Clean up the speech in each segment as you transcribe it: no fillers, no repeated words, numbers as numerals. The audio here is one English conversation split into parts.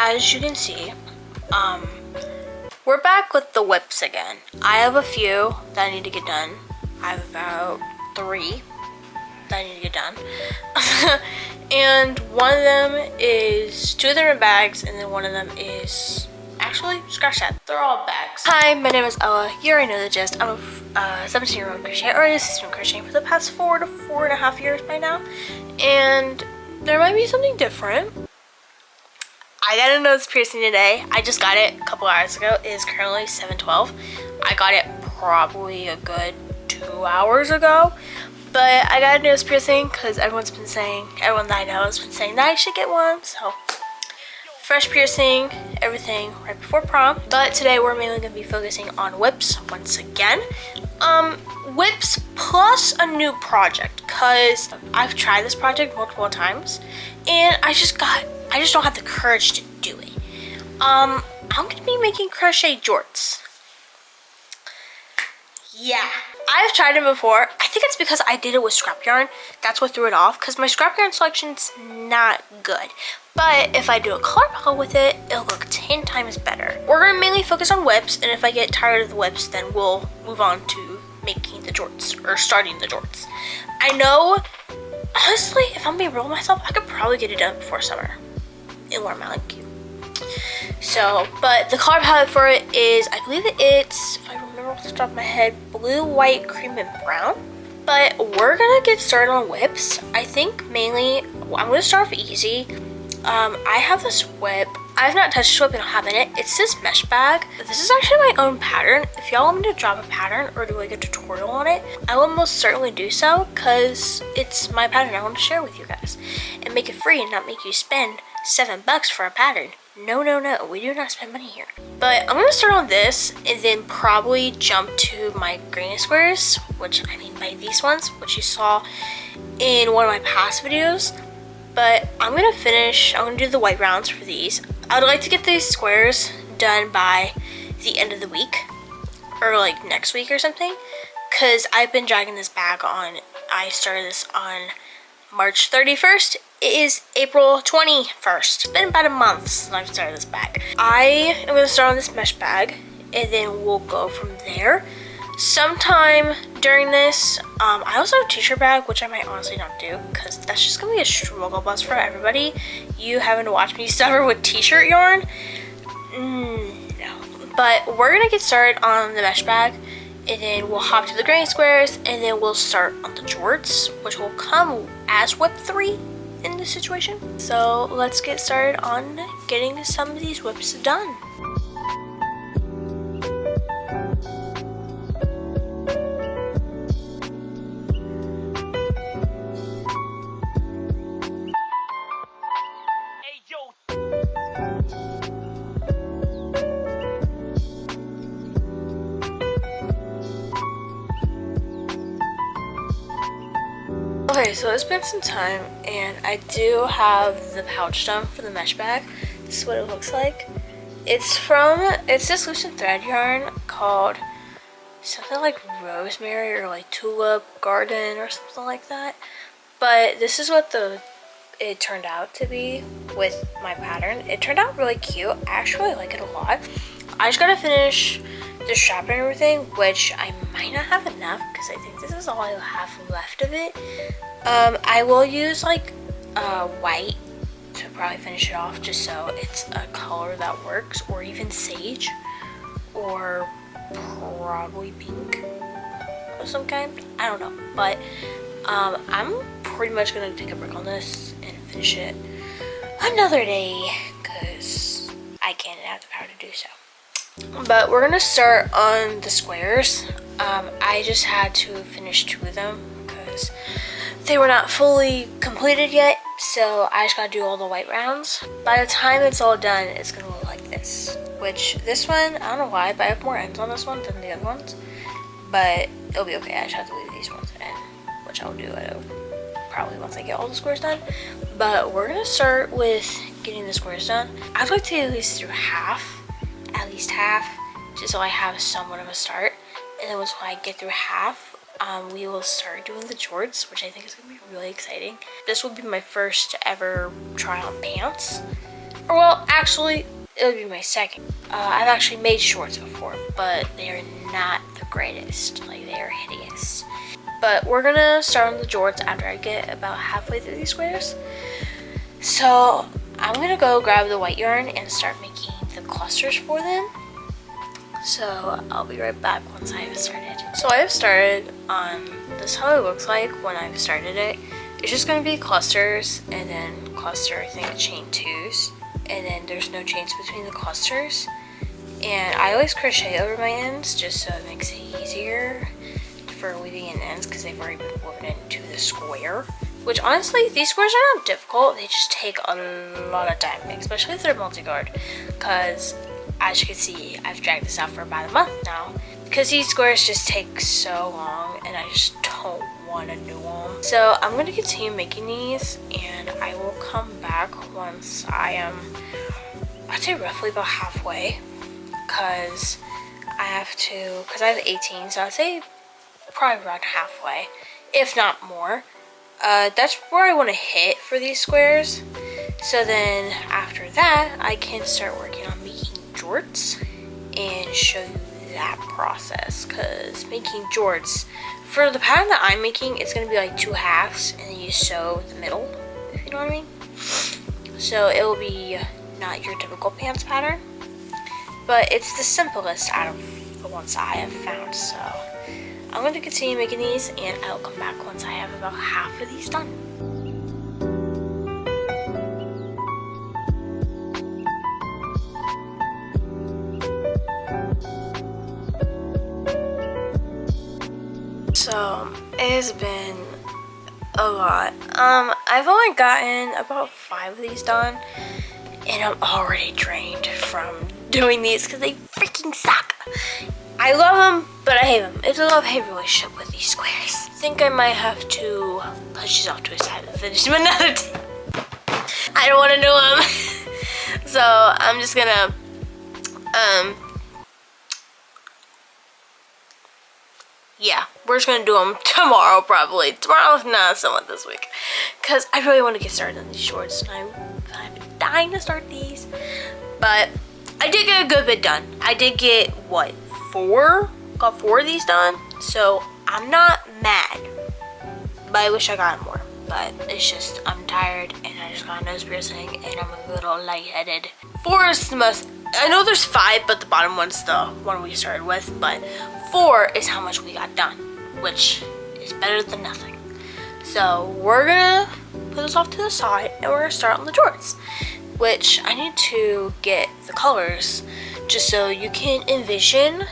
as you can see, we're back with the whips again. I have a few that I need to get done. I have about 3 that I need to get done. And one of them is, 2 of them are bags, and then one of them is, actually, scratch that, they're all bags. Hi, my name is Ella. You already know the gist. I'm a 17-year-old crochet artist who's been crocheting for the past 4 to 4.5 years by now. And there might be something different. I got a nose piercing today. I just got it a couple hours ago. It is currently 7:12. I got it probably a good 2 hours ago. But I got a nose piercing because everyone that I know has been saying that I should get one. So, fresh piercing, everything right before prom. But today we're mainly going to be focusing on whips once again. Whips plus a new project, because I've tried this project multiple times and I just don't have the courage to do it. I'm going to be making crochet jorts. Yeah, I've tried them before. I think it's because I did it with scrap yarn. That's what threw it off, because my scrap yarn selection's not good. But if I do a color palette with it, it'll look 10 times better. We're going to mainly focus on whips, and if I get tired of the whips, then we'll move on to making the jorts, or starting the jorts. I know, honestly, if I'm being real with myself, I could probably get it done before summer. It'll wear my cute. So, but the color palette for it is, I believe it's, if I remember off the top of my head, blue, white, cream, and brown. But we're gonna get started on whips. I think mainly, I'm gonna start off easy. I have this whip. I've not touched this whip in a hot minute. It's this mesh bag. This is actually my own pattern. If y'all want me to drop a pattern or do like a tutorial on it, I will most certainly do so, because it's my pattern I want to share with you guys and make it free and not make you spend $7 for a pattern. No, we do not spend money here. But I'm gonna start on this and then probably jump to my granny squares, which I mean by these ones, which you saw in one of my past videos. But I'm gonna do the white rounds for these. I'd like to get these squares done by the end of the week, or like next week or something, because I've been dragging this bag on. I started this on March 31st. It is April 21st. It's been about a month since I've started this bag. I am going to start on this mesh bag, and then we'll go from there. Sometime during this, I also have a t-shirt bag, which I might honestly not do, because that's just going to be a struggle bus for everybody. You having to watch me suffer with t-shirt yarn? No. But we're going to get started on the mesh bag, and then we'll hop to the granny squares, and then we'll start on the jorts, which will come as whip 3 in this situation. So let's get started on getting some of these whips done. Okay, so it's been some time, and I do have the pouch done for the mesh bag. This is what it looks like. It's this loose and thread yarn called something like rosemary or like tulip garden or something like that. But this is what it turned out to be with my pattern. It turned out really cute. I actually like it a lot. I just gotta finish the strap and everything, which I might not have enough, because I think this is all I have left of it. I will use like white to probably finish it off, just so it's a color that works, or even sage, or probably pink of some kind. I don't know, but I'm pretty much gonna take a break on this and finish it another day, because I can't have the power to do so. But we're gonna start on the squares. I just had to finish 2 of them because they were not fully completed yet, so I just gotta do all the white rounds. By the time it's all done, it's gonna look like this. Which, this one, I don't know why, but I have more ends on this one than the other ones. But it'll be okay. I just have to leave these ones in, which I'll do probably once I get all the squares done. But we're gonna start with getting the squares done. I'd like to get at least half, just so I have somewhat of a start. And then once I get through half, we will start doing the jorts, which I think is gonna be really exciting. This will be my first ever try on pants, Or well, actually, it would be my second. I've actually made shorts before, but they are not the greatest. Like, they are hideous. But we're gonna start on the jorts after I get about halfway through these squares. So I'm gonna go grab the white yarn and start making the clusters for them. So I'll be right back once I have started. So I have started. This is how it looks like when I've started it. It's just gonna be clusters and then cluster, I think, chain 2s. And then there's no chains between the clusters. And I always crochet over my ends just so it makes it easier for weaving in ends because they've already been woven into the square. Which honestly, these squares are not difficult. They just take a lot of time, especially if they're multi-guard. Because as you can see, I've dragged this out for about a month now. Because these squares just take so long and I just don't want to do them. So I'm going to continue making these and I will come back once I am, I'd say roughly about halfway. Because I have 18, so I'd say probably around halfway, if not more. That's where I want to hit for these squares. So then after that, I can start working on making jorts and show you that process. Because making jorts, for the pattern that I'm making, it's going to be like 2 halves and then you sew the middle, if you know what I mean. So it will be not your typical pants pattern, but it's the simplest out of the ones I have found. So I'm going to continue making these and I'll come back once I have about half of these done. So it has been a lot. I've only gotten about 5 of these done and I'm already drained from doing these because they freaking suck. I love them, but I hate them. It's a love-hate relationship with these squares. I think I might have to push these off to a side and finish them another day. I don't want to do them. So I'm just gonna, yeah, we're just gonna do them tomorrow probably. Tomorrow, if not, somewhat this week. Because I really want to get started on these shorts. And I'm dying to start these. But I did get a good bit done. I did get, what, 4? Got 4 of these done. So I'm not mad. But I wish I got more. But it's just, I'm tired and I just got a nose piercing and I'm a little lightheaded. 4 is the most, I know there's 5, but the bottom one's the one we started with. But 4 is how much we got done, which is better than nothing. So we're gonna put this off to the side and we're gonna start on the jorts, which I need to get the colors just so you can envision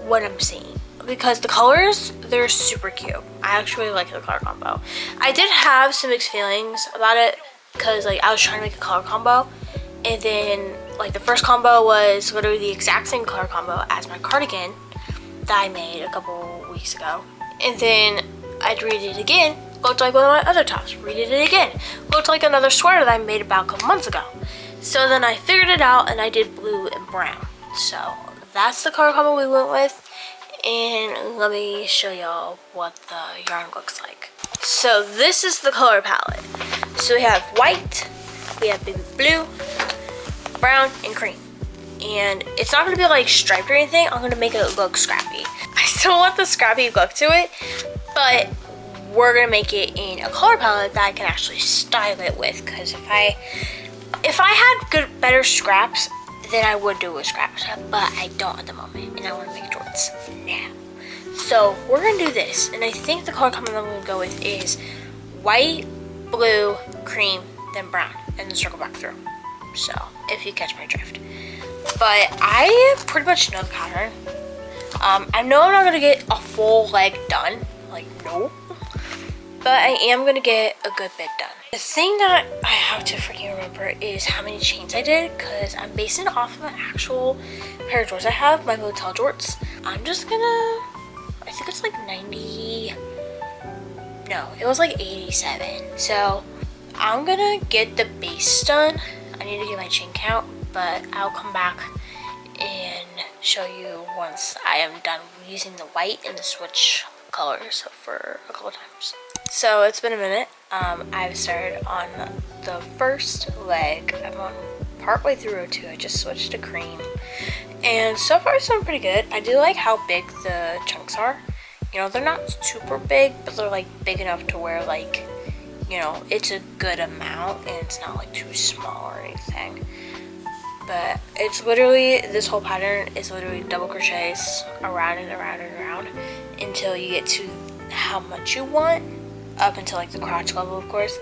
what I'm seeing. Because the colors, they're super cute. I actually really like the color combo. I did have some mixed feelings about it because like I was trying to make a color combo and then like the first combo was literally the exact same color combo as my cardigan that I made a couple weeks ago. And then I'd read it again, looked like one of my other tops. Read it again, looked like another sweater that I made about a couple months ago. So then I figured it out and I did blue and brown. So that's the color combo we went with. And let me show y'all what the yarn looks like. So this is the color palette. So we have white, we have baby blue, brown, and cream. And it's not going to be like striped or anything. I'm going to make it look scrappy. I still want the scrappy look to it, but we're going to make it in a color palette that I can actually style it with. Because if I had better scraps, then I would do it with scraps, but I don't at the moment, and I want to make jorts now. So we're going to do this, and I think the color combo I'm going to go with is white, blue, cream, then brown, and then circle back through. So, if you catch my drift. But I pretty much know the pattern. I know I'm not going to get a full leg done, like no, but I am going to get a good bit done. The thing that I have to freaking remember is how many chains I did, because I'm basing it off of an actual pair of jorts I have, my motel jorts. I'm just gonna, I think it's like 90, no, it was like 87. So I'm gonna get the base done. I need to get my chain count, but I'll come back and show you once I am done using the white and the switch colors for a couple times. So it's been a minute. I've started on the first leg. I'm on partway through row 2. I just switched to cream. And so far it's done pretty good. I do like how big the chunks are. You know, they're not super big, but they're like big enough to where like, you know, it's a good amount and it's not like too small or anything. But it's literally, this whole pattern is literally double crochets around and around and around until you get to how much you want, up until like the crotch level, of course.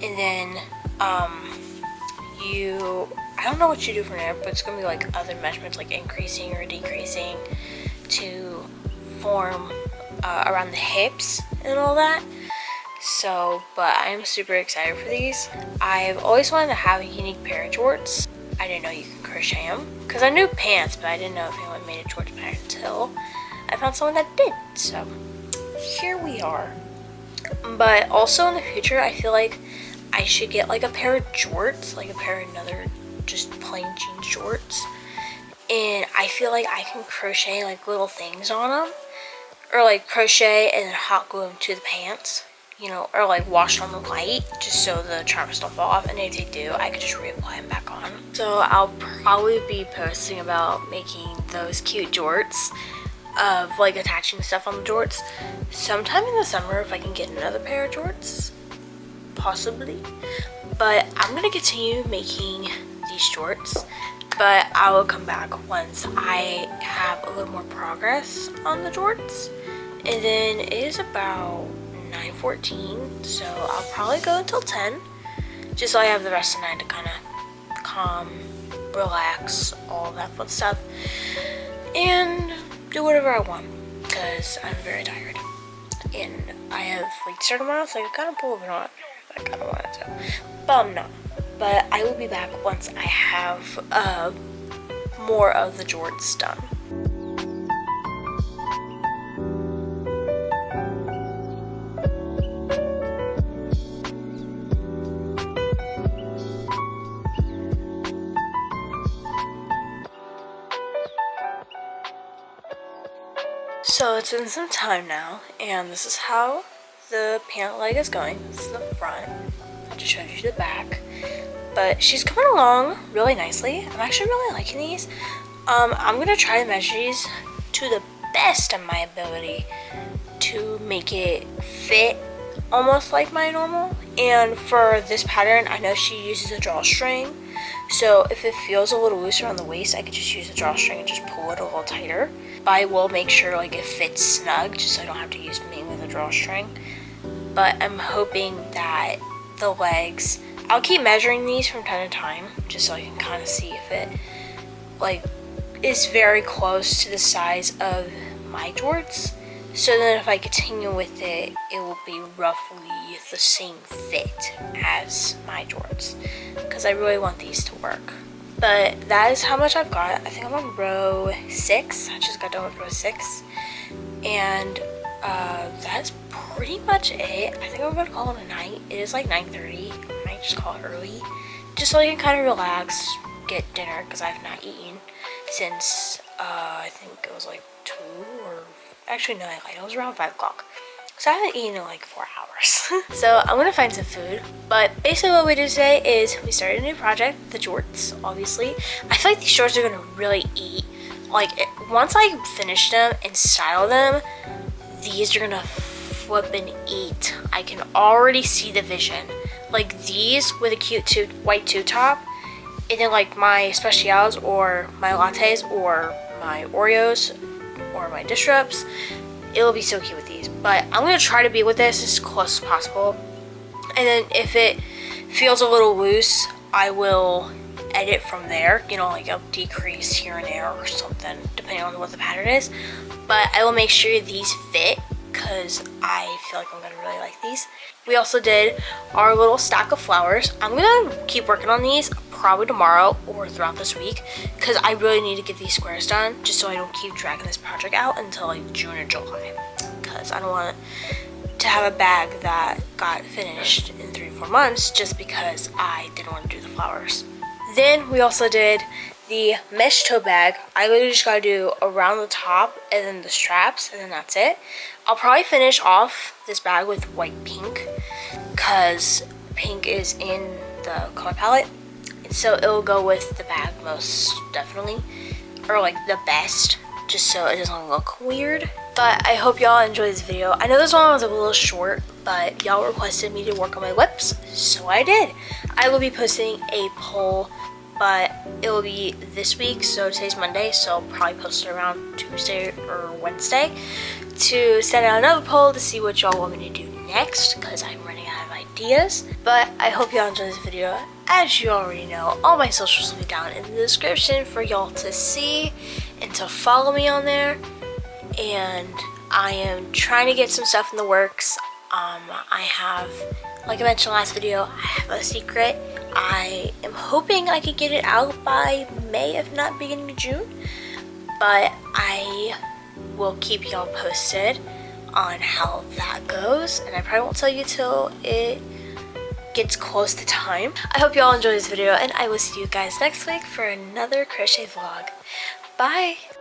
And then I don't know what you do from there, but it's gonna be like other measurements, like increasing or decreasing to form around the hips and all that. So, but I am super excited for these. I've always wanted to have a unique pair of jorts. I didn't know you can crochet them, because I knew pants, but I didn't know if anyone made a jorts pattern until I found someone that did. So here we are. But also in the future, I feel like I should get like a pair of jorts, like a pair of another just plain jean shorts. And I feel like I can crochet like little things on them, or like crochet and then hot glue them to the pants, you know, or like wash on the light just so the charms don't fall off. And if they do, I could just reapply them back on. So I'll probably be posting about making those cute jorts of like attaching stuff on the jorts sometime in the summer if I can get another pair of jorts, possibly. But I'm gonna continue making these jorts, but I will come back once I have a little more progress on the jorts. And then it is about 9:14, so I'll probably go until 10, just so I have the rest of the night to kind of calm, relax, all that fun stuff, and do whatever I want, because I'm very tired. And I have like started tomorrow, so I can kind of pull it on if I kind of wanted to, but I'm not. But I will be back once I have more of the jorts done. So it's been some time now, and this is how the pant leg is going. This is the front. I just showed you the back. But she's coming along really nicely. I'm actually really liking these. I'm going to try to measure these to the best of my ability to make it fit almost like my normal. And for this pattern, I know she uses a drawstring. So if it feels a little looser on the waist, I could just use a drawstring and just pull it a little tighter. But I will make sure like it fits snug, just so I don't have to use mainly the drawstring. But I'm hoping that the legs, I'll keep measuring these from time to time, just so I can kind of see if it like is very close to the size of my jorts. So then if I continue with it, it will be roughly the same fit as my jorts, because I really want these to work. But that is how much I've got. I think I'm on row 6. I just got done with row 6. And that's pretty much it. I think I'm gonna call it a night. It is like 9:30. I might just call it early, just so I can kind of relax, get dinner, because I have not eaten since I think it was like 2 or actually no, I lied. It was around 5 o'clock. So I haven't eaten in like 4 hours. So I'm gonna find some food. But basically what we did today is we started a new project, the jorts, obviously. I feel like these shorts are gonna really eat. Like once I finish them and style them, these are gonna flip and eat. I can already see the vision. Like these with a cute white tube top, and then like my specials or my lattes or my Oreos or my disrupts, it'll be so cute with these. But I'm gonna try to be with this as close as possible, and then if it feels a little loose, I will edit from there, you know, like I'll decrease here and there or something depending on what the pattern is. But I will make sure these fit, because I feel like I'm gonna really like these. We also did our little stack of flowers. I'm gonna keep working on these probably tomorrow or throughout this week, because I really need to get these squares done, just so I don't keep dragging this project out until like June or July, because I don't want to have a bag that got finished in 3 or 4 months just because I didn't want to do the flowers. Then we also did The mesh tote bag, I literally just gotta do around the top and then the straps, and then that's it. I'll probably finish off this bag with white pink because pink is in the color palette, so it'll go with the bag most definitely, or like the best, just so it doesn't look weird. But I hope y'all enjoyed this video. I know this one was a little short, but y'all requested me to work on my lips, so I did. I will be posting a poll, but it will be this week, so today's Monday, so I'll probably post it around Tuesday or Wednesday to send out another poll to see what y'all want me to do next, because I'm running out of ideas. But I hope y'all enjoyed this video. As you already know, all my socials will be down in the description for y'all to see and to follow me on there. And I am trying to get some stuff in the works. I have, like I mentioned last video, I have a secret. I am hoping I could get it out by May, if not beginning of June. But I will keep y'all posted on how that goes, and I probably won't tell you till it gets close to time. I hope y'all enjoyed this video, and I will see you guys next week for another crochet vlog. Bye!